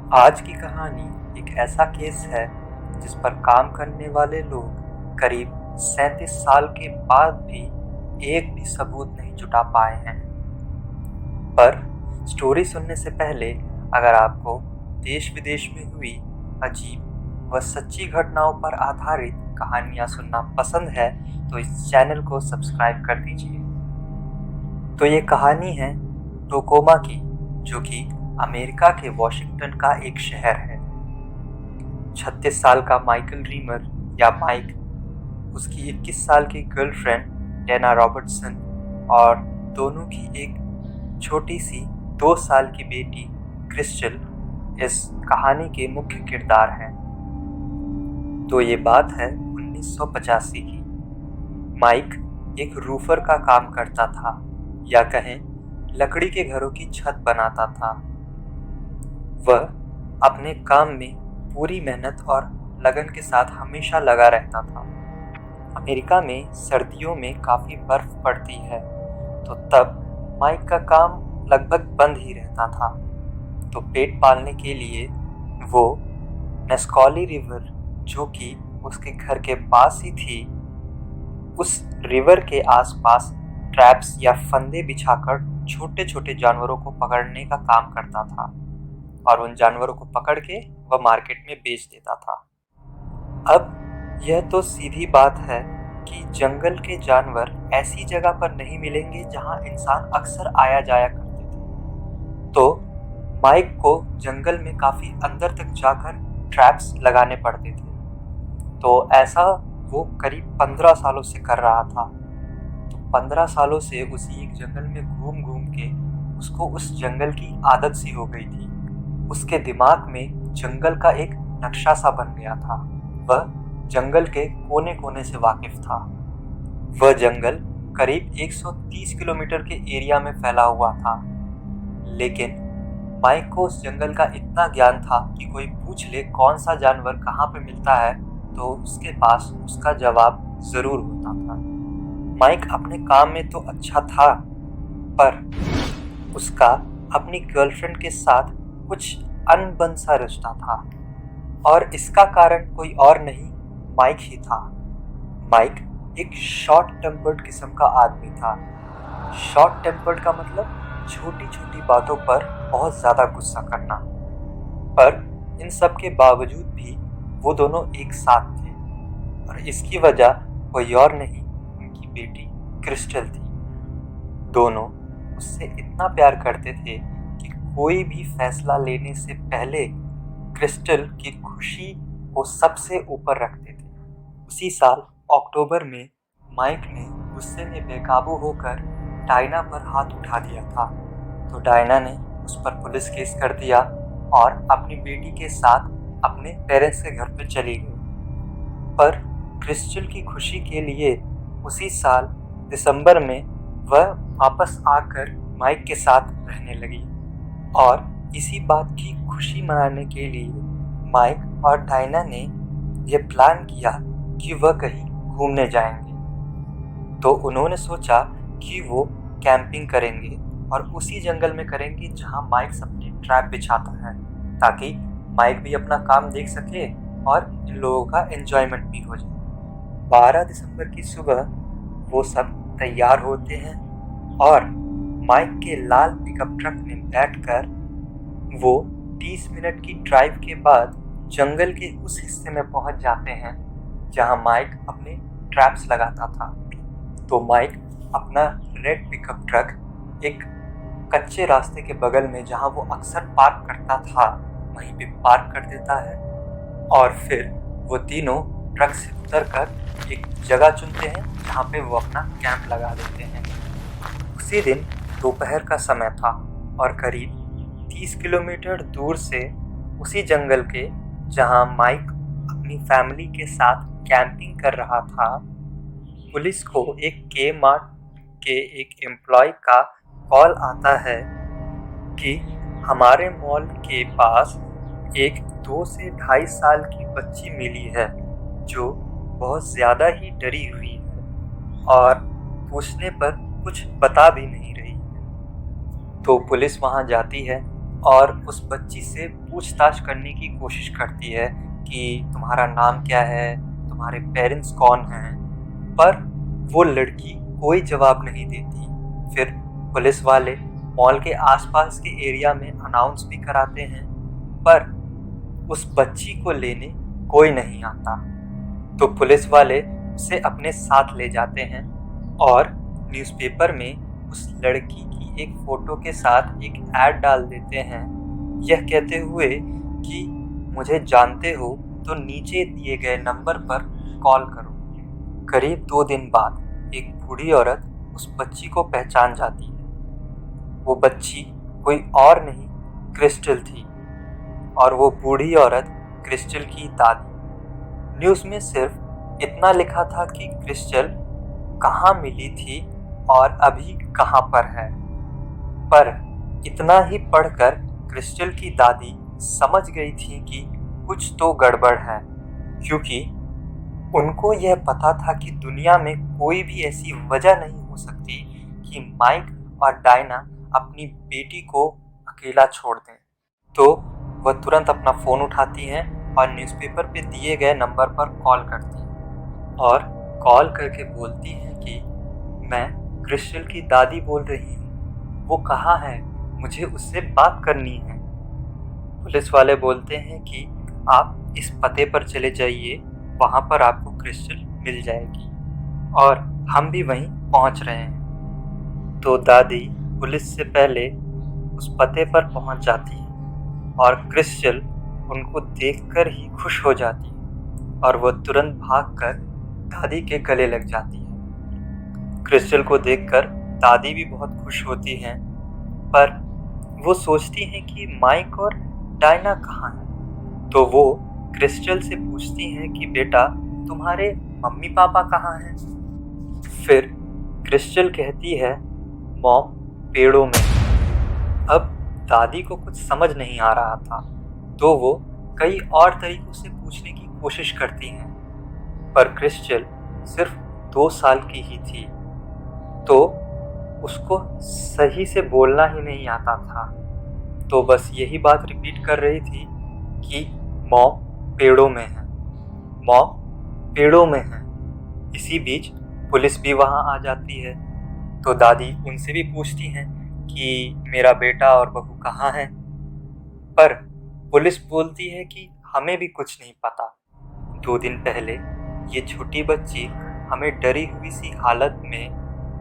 आज की कहानी एक ऐसा केस है जिस पर काम करने वाले लोग करीब 37 साल के बाद भी एक भी सबूत नहीं जुटा पाए हैं। पर स्टोरी सुनने से पहले अगर आपको देश विदेश में हुई अजीब व सच्ची घटनाओं पर आधारित कहानियां सुनना पसंद है तो इस चैनल को सब्सक्राइब कर दीजिए। तो ये कहानी है टोकोमा की, जो कि अमेरिका के वॉशिंगटन का एक शहर है। 36 साल का माइकल रीमर या माइक, उसकी 21 साल की गर्लफ्रेंड डेना रॉबर्टसन और दोनों की एक छोटी सी 2 साल की बेटी क्रिस्टल इस कहानी के मुख्य किरदार हैं। तो ये बात है 1985 की। माइक एक रूफर का काम करता था, या कहें लकड़ी के घरों की छत बनाता था। वह अपने काम में पूरी मेहनत और लगन के साथ हमेशा लगा रहता था। अमेरिका में सर्दियों में काफ़ी बर्फ पड़ती है, तो तब माइक का काम लगभग बंद ही रहता था। तो पेट पालने के लिए वो नेस्कॉली रिवर, जो कि उसके घर के पास ही थी, उस रिवर के आसपास ट्रैप्स या फंदे बिछाकर छोटे छोटे जानवरों को पकड़ने का काम करता था और उन जानवरों को पकड़ के वह मार्केट में बेच देता था। अब यह तो सीधी बात है कि जंगल के जानवर ऐसी जगह पर नहीं मिलेंगे जहां इंसान अक्सर आया जाया करते थे। तो माइक को जंगल में काफ़ी अंदर तक जाकर ट्रैप्स लगाने पड़ते थे। तो ऐसा वो करीब 15 सालों से कर रहा था। तो 15 सालों से उसी एक जंगल में घूम घूम के उसको उस जंगल की आदत सी हो गई थी। उसके दिमाग में जंगल का एक नक्शा सा बन गया था। वह जंगल के कोने कोने से वाकिफ था। वह जंगल करीब 130 किलोमीटर के एरिया में फैला हुआ था। लेकिन माइक को उस जंगल का इतना ज्ञान था कि कोई पूछ ले कौन सा जानवर कहाँ पे मिलता है तो उसके पास उसका जवाब ज़रूर होता था। माइक अपने काम में तो अच्छा था, पर उसका अपनी गर्लफ्रेंड के साथ कुछ अनबन सा रिश्ता था, और इसका कारण कोई और नहीं, माइक ही था। माइक एक शॉर्ट टेम्पर्ड किस्म का आदमी था। शॉर्ट टेम्पर्ड का मतलब छोटी छोटी बातों पर बहुत ज़्यादा गुस्सा करना। पर इन सब के बावजूद भी वो दोनों एक साथ थे, और इसकी वजह कोई और नहीं, उनकी बेटी क्रिस्टल थी। दोनों उससे इतना प्यार करते थे कि कोई भी फैसला लेने से पहले क्रिस्टल की खुशी को सबसे ऊपर रखते थे। उसी साल अक्टूबर में माइक ने गुस्से में बेकाबू होकर डायना पर हाथ उठा दिया था। तो डायना ने उस पर पुलिस केस कर दिया और अपनी बेटी के साथ अपने पेरेंट्स के घर पे चली गई। पर क्रिस्टल की खुशी के लिए उसी साल दिसंबर में वह वापस आकर माइक के साथ रहने लगी, और इसी बात की खुशी मनाने के लिए माइक और डायना ने यह प्लान किया कि वह कहीं घूमने जाएंगे। तो उन्होंने सोचा कि वो कैंपिंग करेंगे और उसी जंगल में करेंगे जहां माइक अपने ट्रैप बिछाता है, ताकि माइक भी अपना काम देख सके और इन लोगों का एंजॉयमेंट भी हो जाए। 12 दिसंबर की सुबह वो सब तैयार होते हैं और माइक के लाल पिकअप ट्रक में बैठकर वो 30 मिनट की ड्राइव के बाद जंगल के उस हिस्से में पहुंच जाते हैं जहां माइक अपने ट्रैप्स लगाता था। तो माइक अपना रेड पिकअप ट्रक एक कच्चे रास्ते के बगल में जहां वो अक्सर पार्क करता था वहीं पे पार्क कर देता है, और फिर वो तीनों ट्रक से उतरकर एक जगह चुनते हैं जहां पे वो अपना कैंप लगा देते हैं। उसी दिन दोपहर का समय था और करीब 30 किलोमीटर दूर से उसी जंगल के जहां माइक अपनी फैमिली के साथ कैंपिंग कर रहा था, पुलिस को एक के मार्ट के एक एम्प्लॉय का कॉल आता है कि हमारे मॉल के पास एक 2 से 2.5 साल की बच्ची मिली है जो बहुत ज़्यादा ही डरी हुई है और पूछने पर कुछ बता भी नहीं रही है। तो पुलिस वहाँ जाती है और उस बच्ची से पूछताछ करने की कोशिश करती है कि तुम्हारा नाम क्या है, तुम्हारे पेरेंट्स कौन हैं, पर वो लड़की कोई जवाब नहीं देती। फिर पुलिस वाले मॉल के आसपास के एरिया में अनाउंस भी कराते हैं, पर उस बच्ची को लेने कोई नहीं आता। तो पुलिस वाले उसे अपने साथ ले जाते हैं और न्यूज़पेपर में उस लड़की की एक फ़ोटो के साथ एक ऐड डाल देते हैं, यह कहते हुए कि मुझे जानते हो तो नीचे दिए गए नंबर पर कॉल करो। करीब 2 दिन बाद एक बूढ़ी औरत उस बच्ची को पहचान जाती है। वो बच्ची कोई और नहीं, क्रिस्टल थी, और वो बूढ़ी औरत क्रिस्टल की दादी। न्यूज़ में सिर्फ इतना लिखा था कि क्रिस्टल कहाँ मिली थी और अभी कहाँ पर है, पर इतना ही पढ़कर क्रिस्टल की दादी समझ गई थी कि कुछ तो गड़बड़ है, क्योंकि उनको यह पता था कि दुनिया में कोई भी ऐसी वजह नहीं हो सकती कि माइक और डायना अपनी बेटी को अकेला छोड़ दें। तो वह तुरंत अपना फ़ोन उठाती हैं और न्यूज़पेपर पे दिए गए नंबर पर कॉल करती हैं और कॉल करके बोलती हैं कि मैं क्रिस्टल की दादी बोल रही हूँ, वो कहाँ है, मुझे उससे बात करनी है। पुलिस वाले बोलते हैं कि आप इस पते पर चले जाइए, वहाँ पर आपको क्रिस्टल मिल जाएगी, और हम भी वहीं पहुँच रहे हैं। तो दादी पुलिस से पहले उस पते पर पहुँच जाती है और क्रिस्टल उनको देखकर ही खुश हो जाती है और वो तुरंत भागकर दादी के गले लग जाती है। क्रिस्टल को देखकर दादी भी बहुत खुश होती हैं, पर वो सोचती हैं कि माइक और डायना कहाँ हैं। तो वो क्रिस्टल से पूछती हैं कि बेटा, तुम्हारे मम्मी पापा कहाँ हैं। फिर क्रिस्टल कहती है, मॉम पेड़ों में। अब दादी को कुछ समझ नहीं आ रहा था, तो वो कई और तरीकों से पूछने की कोशिश करती हैं, पर क्रिस्टल सिर्फ 2 साल की ही थी, तो उसको सही से बोलना ही नहीं आता था। तो बस यही बात रिपीट कर रही थी कि मॉम पेड़ों में है, मॉम पेड़ों में है। इसी बीच पुलिस भी वहाँ आ जाती है, तो दादी उनसे भी पूछती हैं कि मेरा बेटा और बहू कहाँ हैं, पर पुलिस बोलती है कि हमें भी कुछ नहीं पता। 2 दिन पहले ये छोटी बच्ची हमें डरी हुई सी हालत में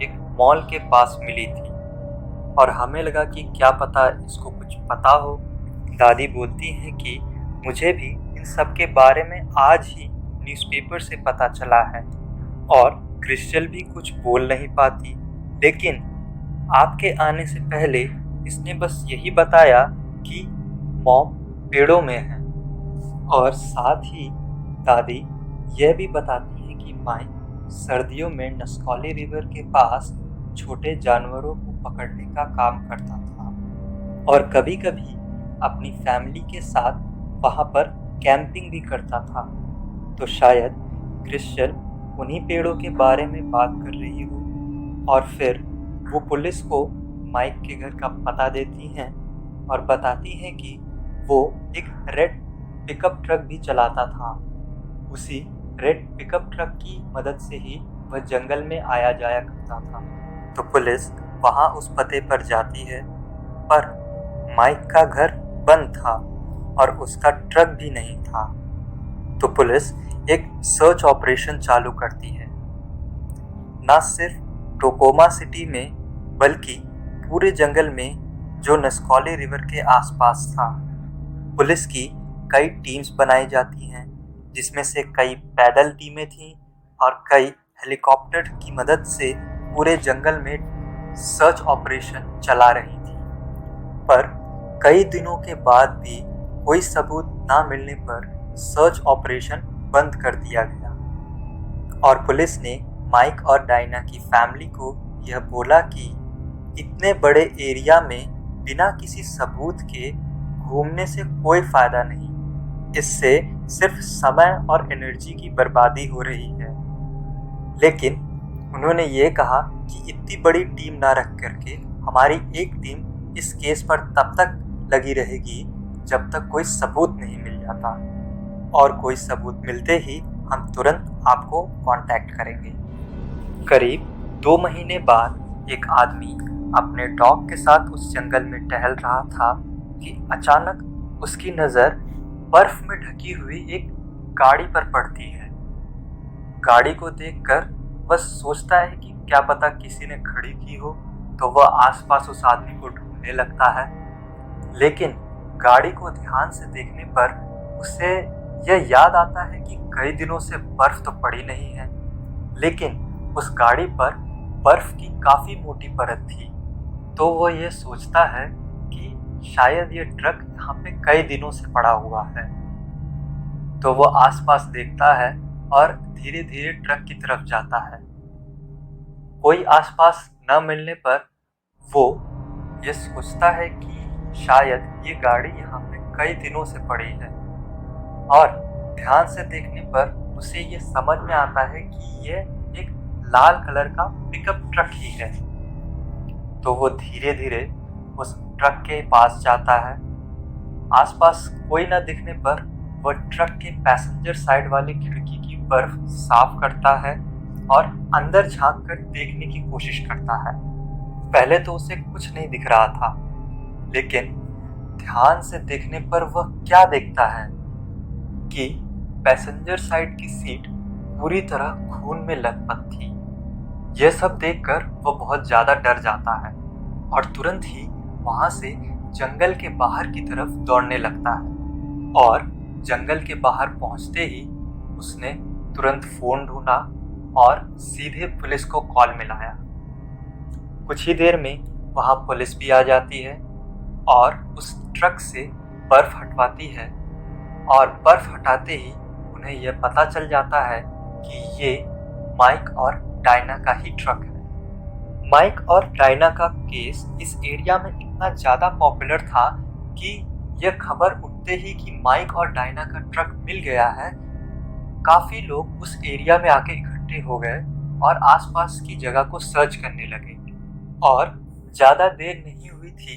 एक मॉल के पास मिली थी और हमें लगा कि क्या पता इसको कुछ पता हो। दादी बोलती है कि मुझे भी इन सब के बारे में आज ही न्यूज़पेपर से पता चला है, और क्रिस्टल भी कुछ बोल नहीं पाती, लेकिन आपके आने से पहले इसने बस यही बताया कि मॉम पेड़ों में है। और साथ ही दादी यह भी बताती है कि माइक सर्दियों में नस्कॉली रिवर के पास छोटे जानवरों को पकड़ने का काम करता था और कभी-कभी अपनी फैमिली के साथ वहाँ पर कैंपिंग भी करता था। तो शायद क्रिस्टल उन्हीं पेड़ों के बारे में बात कर रही हो। और फिर वो पुलिस को माइक के घर का पता देती हैं और बताती हैं कि वो एक रेड पिकअप ट्रक भी चलाता था। उसी रेड पिकअप ट्रक की मदद से ही वह जंगल में आया जाया करता था। तो पुलिस वहाँ उस पते पर जाती है, पर माइक का घर बंद था और उसका ट्रक भी नहीं था। तो पुलिस एक सर्च ऑपरेशन चालू करती है, न सिर्फ टोकोमा सिटी में बल्कि पूरे जंगल में जो नस्कॉली रिवर के आसपास था। पुलिस की कई टीम्स बनाई जाती हैं, जिसमें से कई पैदल टीमें थीं और कई हेलीकॉप्टर की मदद से पूरे जंगल में सर्च ऑपरेशन चला रही थी। पर कई दिनों के बाद भी कोई सबूत ना मिलने पर सर्च ऑपरेशन बंद कर दिया गया और पुलिस ने माइक और डायना की फैमिली को यह बोला कि इतने बड़े एरिया में बिना किसी सबूत के घूमने से कोई फ़ायदा नहीं, इससे सिर्फ समय और एनर्जी की बर्बादी हो रही है। लेकिन उन्होंने ये कहा कि इतनी बड़ी टीम ना रख करके हमारी एक टीम इस केस पर तब तक लगी रहेगी जब तक कोई सबूत नहीं मिल जाता, और कोई सबूत मिलते ही हम तुरंत आपको कांटेक्ट करेंगे। करीब 2 महीने बाद एक आदमी अपने डॉग के साथ उस जंगल में टहल रहा था कि अचानक उसकी नज़र बर्फ में ढकी हुई एक गाड़ी पर पड़ती है। गाड़ी को देखकर वह सोचता है कि क्या पता किसी ने खड़ी की हो, तो वह आसपास उस आदमी को ढूंढने लगता है। लेकिन गाड़ी को ध्यान से देखने पर उसे यह याद आता है कि कई दिनों से बर्फ तो पड़ी नहीं है, लेकिन उस गाड़ी पर बर्फ की काफ़ी मोटी परत थी। तो वह यह सोचता है कि शायद ये ट्रक यहाँ पे कई दिनों से पड़ा हुआ है। तो वह आसपास देखता है और धीरे धीरे ट्रक की तरफ जाता है। कोई आसपास न मिलने पर वो ये सोचता है कि शायद ये गाड़ी यहाँ पे कई दिनों से पड़ी है, और ध्यान से देखने पर उसे ये समझ में आता है कि ये एक लाल कलर का पिकअप ट्रक ही है। तो वो धीरे धीरे उस ट्रक के पास जाता है। आसपास कोई न दिखने पर वह ट्रक के पैसेंजर साइड वाली खिड़की की बर्फ साफ करता है और अंदर झांककर देखने की कोशिश करता है। पहले तो उसे कुछ नहीं दिख रहा था, लेकिन ध्यान से देखने पर वह क्या देखता है कि पैसेंजर साइड की सीट पूरी तरह खून में लथपथ थी। यह सब देखकर वह बहुत ज़्यादा डर जाता है और तुरंत ही वहाँ से जंगल के बाहर की तरफ दौड़ने लगता है। और जंगल के बाहर पहुँचते ही उसने तुरंत फ़ोन ढूंढा और सीधे पुलिस को कॉल मिलाया। कुछ ही देर में वहाँ पुलिस भी आ जाती है और उस ट्रक से बर्फ़ हटवाती है, और बर्फ़ हटाते ही उन्हें यह पता चल जाता है कि ये माइक और डायना का ही ट्रक है। माइक और डायना का केस इस एरिया में इतना ज़्यादा पॉपुलर था कि यह खबर उठते ही कि माइक और डायना का ट्रक मिल गया है, काफ़ी लोग उस एरिया में आके इकट्ठे हो गए और आसपास की जगह को सर्च करने लगे। और ज़्यादा देर नहीं हुई थी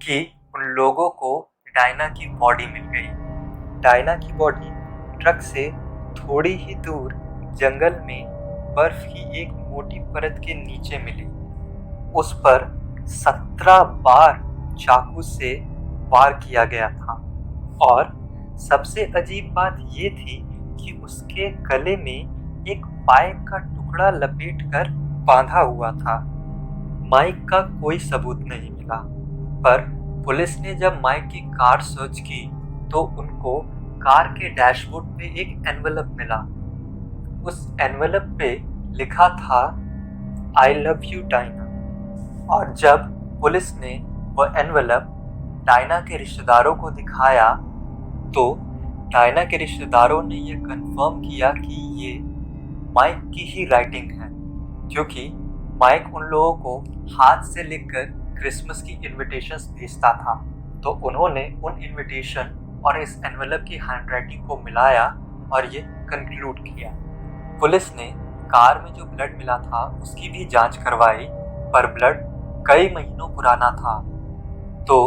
कि उन लोगों को डायना की बॉडी मिल गई। डायना की बॉडी ट्रक से थोड़ी ही दूर जंगल में बर्फ की एक मोटी परत के नीचे मिली। उस पर 17 बार चाकू से वार किया गया था, और सबसे अजीब बात ये थी कि उसके गले में एक पाइप का टुकड़ा लपेटकर बांधा हुआ था। माइक का कोई सबूत नहीं मिला, पर पुलिस ने जब माइक की कार सर्च की तो उनको कार के डैशबोर्ड पे एक एनवेलप मिला। उस एनवेलप पे लिखा था आई लव यू डायना। और जब पुलिस ने वह एनवेलप डायना के रिश्तेदारों को दिखाया तो डायना के रिश्तेदारों ने यह कंफर्म किया कि ये माइक की ही राइटिंग है, क्योंकि माइक उन लोगों को हाथ से लिखकर क्रिसमस की इनविटेशंस भेजता था। तो उन्होंने उन इनविटेशन और इस एनवेलप की हैंडराइटिंग को मिलाया और ये कंक्लूड किया। पुलिस ने कार में जो ब्लड मिला था उसकी भी जांच करवाई, पर ब्लड कई महीनों पुराना था। तो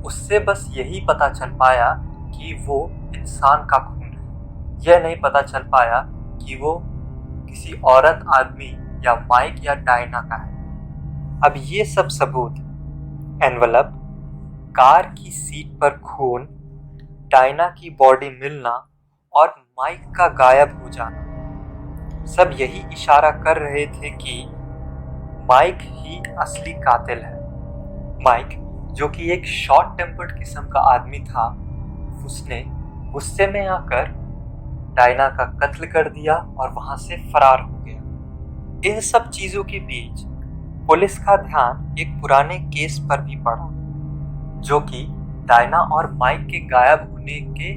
उससे बस यही पता चल पाया कि वो इंसान का खून है। यह नहीं पता चल पाया कि वो किसी औरत, आदमी या माइक या डायना का है। अब ये सब सबूत, एनवेलप, कार की सीट पर खून, डायना की बॉडी मिलना और माइक का गायब हो जाना, सब यही इशारा कर रहे थे कि माइक ही असली कातिल है। माइक, जो कि एक शॉर्ट टेम्पर्ड किस्म का आदमी था, उसने गुस्से में आकर डायना का कत्ल कर दिया और वहां से फरार हो गया। इन सब चीजों के बीच पुलिस का ध्यान एक पुराने केस पर भी पड़ा, जो कि डायना और माइक के गायब होने के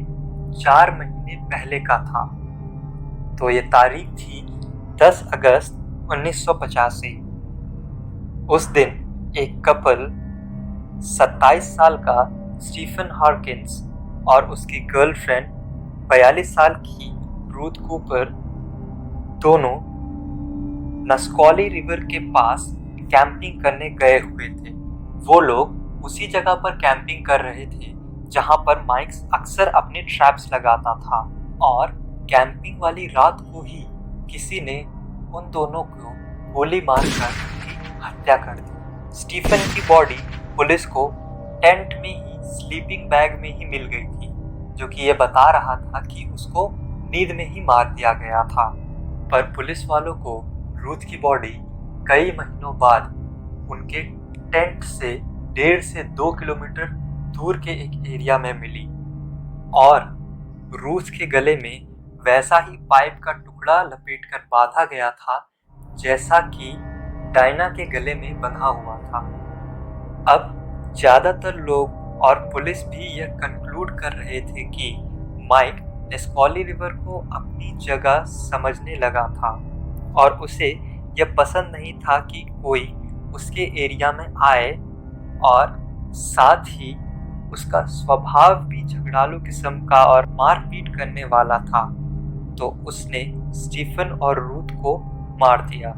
4 महीने पहले का था। तो ये तारीख थी 10 अगस्त 1985। उस दिन एक कपल 27 साल का स्टीफन हॉकिंस और उसकी गर्लफ्रेंड 42 साल की रूथ कूपर, दोनों नस्कॉली रिवर के पास कैंपिंग करने गए हुए थे। वो लोग उसी जगह पर कैंपिंग कर रहे थे जहां पर माइक अक्सर अपने ट्रैप्स लगाता था, और कैंपिंग वाली रात को ही किसी ने उन दोनों को गोली मारकर उनकी हत्या कर दी। स्टीफन की बॉडी पुलिस को टेंट में ही स्लीपिंग बैग में ही मिल गई थी, जो कि ये बता रहा था कि उसको नींद में ही मार दिया गया था। पर पुलिस वालों को रूथ की बॉडी कई महीनों बाद उनके टेंट से 1.5 से 2 किलोमीटर दूर के एक एरिया में मिली, और रूथ के गले में वैसा ही पाइप का टुकड़ा लपेटकर बांधा गया था जैसा कि डायना के गले में बंधा हुआ था। अब ज्यादातर लोग और पुलिस भी यह कंक्लूड कर रहे थे कि माइक नेस्कॉली रिवर को अपनी जगह समझने लगा था, और उसे यह पसंद नहीं था कि कोई उसके एरिया में आए, और साथ ही उसका स्वभाव भी झगड़ालू किस्म का और मारपीट करने वाला था। तो उसने स्टीफन और रूथ को मार दिया,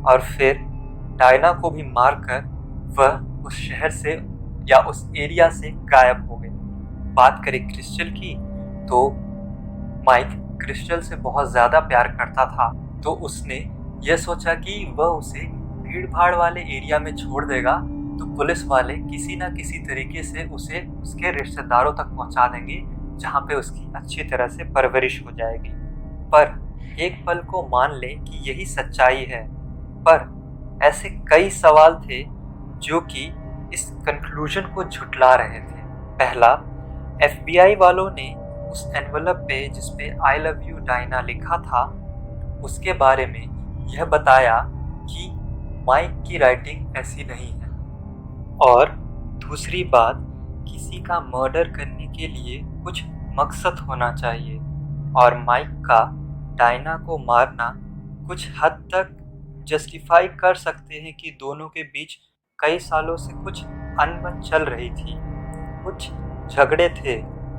और फिर डायना को भी मारकर वह उस शहर से या उस एरिया से गायब हो गई। बात करें क्रिस्टल की, तो माइक क्रिस्टल से बहुत ज़्यादा प्यार करता था, तो उसने यह सोचा कि वह उसे भीड़ भाड़ वाले एरिया में छोड़ देगा तो पुलिस वाले किसी न किसी तरीके से उसे उसके रिश्तेदारों तक पहुंचा देंगे, जहां पे उसकी अच्छी तरह से परवरिश हो जाएगी। पर एक पल को मान लें कि यही सच्चाई है, पर ऐसे कई सवाल थे जो कि इस कंक्लूजन को झुटला रहे थे। पहला, FBI वालों ने उस एनवलप पे जिसपे आई लव यू डायना लिखा था उसके बारे में यह बताया कि माइक की राइटिंग ऐसी नहीं है। और दूसरी बात, किसी का मर्डर करने के लिए कुछ मकसद होना चाहिए, और माइक का डायना को मारना कुछ हद तक जस्टिफाई कर सकते हैं कि दोनों के बीच कई सालों से कुछ अनबन चल रही थी, कुछ झगड़े थे।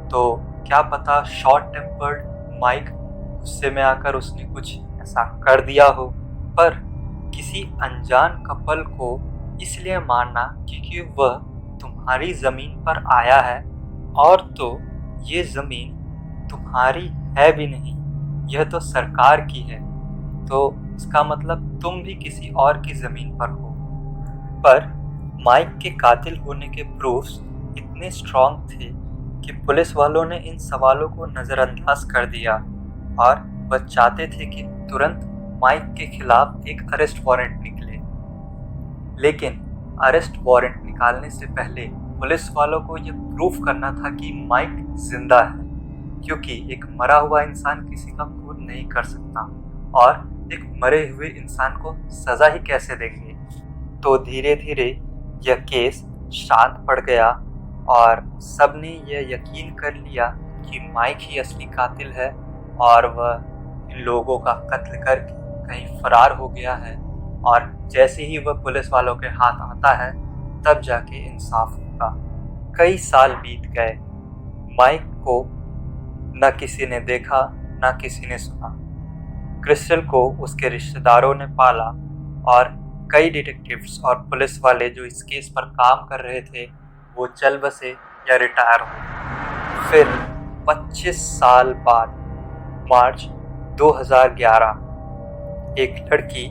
तो क्या पता शॉर्ट टेम्पर्ड माइक गुस्से में आकर उसने कुछ ऐसा कर दिया हो। पर किसी अनजान कपल को इसलिए मारना क्योंकि वह तुम्हारी ज़मीन पर आया है, और तो ये ज़मीन तुम्हारी है भी नहीं, यह तो सरकार की है, तो इसका मतलब तुम भी किसी और की ज़मीन पर हो। पर माइक के कातिल होने के प्रूफ्स इतने स्ट्रॉन्ग थे कि पुलिस वालों ने इन सवालों को नज़रअंदाज कर दिया, और वह चाहते थे कि तुरंत माइक के खिलाफ एक अरेस्ट वारंट निकले। लेकिन अरेस्ट वारंट निकालने से पहले पुलिस वालों को यह प्रूफ करना था कि माइक जिंदा है, क्योंकि एक मरा हुआ इंसान किसी का खून नहीं कर सकता, और एक मरे हुए इंसान को सज़ा ही कैसे देंगे। तो धीरे धीरे यह केस शांत पड़ गया, और सबने यह यकीन कर लिया कि माइक ही असली कातिल है, और वह इन लोगों का कत्ल करके कहीं फरार हो गया है, और जैसे ही वह पुलिस वालों के हाथ आता है तब जाके इंसाफ होगा। कई साल बीत गए, माइक को न किसी ने देखा न किसी ने सुना। क्रिस्टल को उसके रिश्तेदारों ने पाला, और कई डिटेक्टिव्स और पुलिस वाले जो इस केस पर काम कर रहे थे वो चल बसे या रिटायर हो। फिर 25 साल बाद मार्च 2011 एक लड़की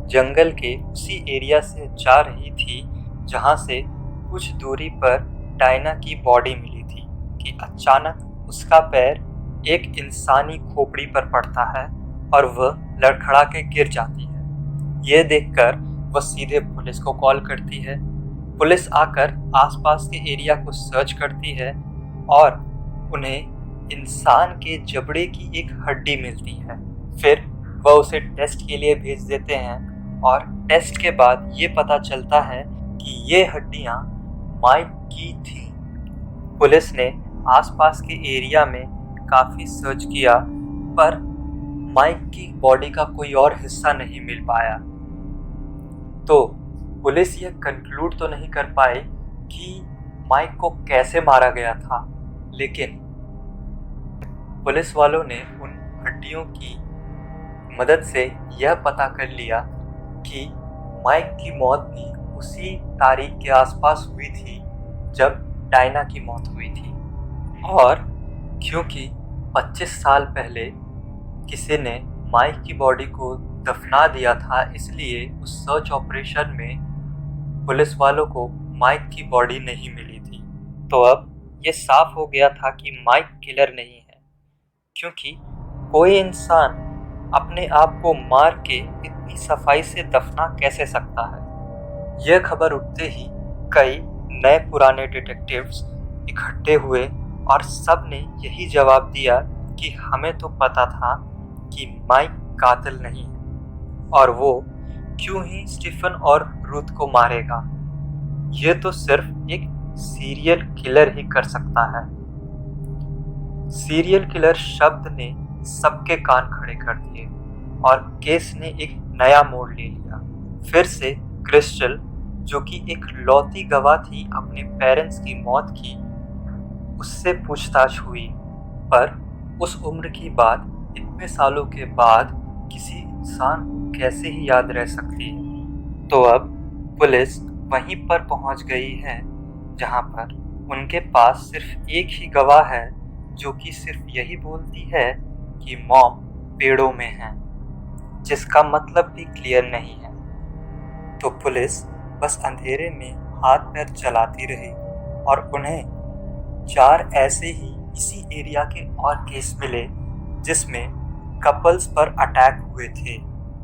जंगल के उसी एरिया से जा रही थी जहां से कुछ दूरी पर डायना की बॉडी मिली थी कि अचानक उसका पैर एक इंसानी खोपड़ी पर पड़ता है और वह लड़खड़ा के गिर जाती है। यह देखकर वह सीधे पुलिस को कॉल करती है। पुलिस आकर आसपास के एरिया को सर्च करती है और उन्हें इंसान के जबड़े की एक हड्डी मिलती है। फिर वह उसे टेस्ट के लिए भेज देते हैं और टेस्ट के बाद ये पता चलता है कि ये हड्डियां माइक की थी। पुलिस ने आसपास के एरिया में काफ़ी सर्च किया पर माइक की बॉडी का कोई और हिस्सा नहीं मिल पाया। तो पुलिस ये कंक्लूड तो नहीं कर पाए कि माइक को कैसे मारा गया था, लेकिन पुलिस वालों ने उन हड्डियों की मदद से यह पता कर लिया कि माइक की मौत भी उसी तारीख के आसपास हुई थी जब डायना की मौत हुई थी। और क्योंकि 25 साल पहले किसी ने माइक की बॉडी को दफना दिया था, इसलिए उस सर्च ऑपरेशन में पुलिस वालों को माइक की बॉडी नहीं मिली थी। तो अब ये साफ हो गया था कि माइक किलर नहीं है, क्योंकि कोई इंसान अपने आप को मार के इतनी सफाई से दफना कैसे सकता है। यह खबर उठते ही कई नए पुराने डिटेक्टिव्स इकट्ठे हुए और सब ने यही जवाब दिया कि हमें तो पता था कि माइक कातिल नहीं है, और वो क्यों ही स्टीफन और रूथ को मारेगा। ये तो सिर्फ एक सीरियल किलर ही कर सकता है। सीरियल किलर शब्द ने सबके कान खड़े कर दिए और केस ने एक नया मोड़ ले लिया। फिर से क्रिस्टल, जो कि एक लौती गवाह थी अपने पेरेंट्स की मौत की, उससे पूछताछ हुई। पर उस उम्र की बात इतने सालों के बाद किसी इंसान को कैसे ही याद रह सकती है। तो अब पुलिस वहीं पर पहुंच गई है जहां पर उनके पास सिर्फ एक ही गवाह है, जो कि सिर्फ यही बोलती है कि मॉम पेड़ों में है, जिसका मतलब भी क्लियर नहीं है। तो पुलिस बस अंधेरे में हाथ पैर चलाती रही और उन्हें 4 ऐसे ही इसी एरिया के और केस मिले जिसमें कपल्स पर अटैक हुए थे,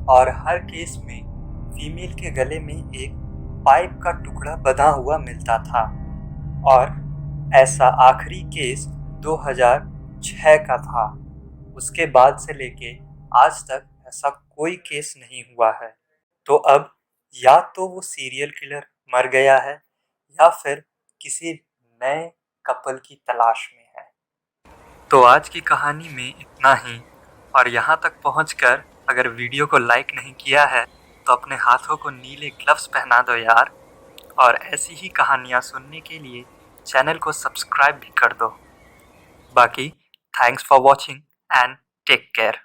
और हर केस में फीमेल के गले में एक पाइप का टुकड़ा बंधा हुआ मिलता था। और ऐसा आखिरी केस 2006 का था। उसके बाद से लेके आज तक ऐसा कोई केस नहीं हुआ है। तो अब या तो वो सीरियल किलर मर गया है या फिर किसी नए कपल की तलाश में है। तो आज की कहानी में इतना ही। और यहाँ तक पहुँचकर अगर वीडियो को लाइक नहीं किया है तो अपने हाथों को नीले ग्लव्स पहना दो यार। और ऐसी ही कहानियाँ सुनने के लिए चैनल को सब्सक्राइब भी कर दो। बाकी thanks for watching and take care.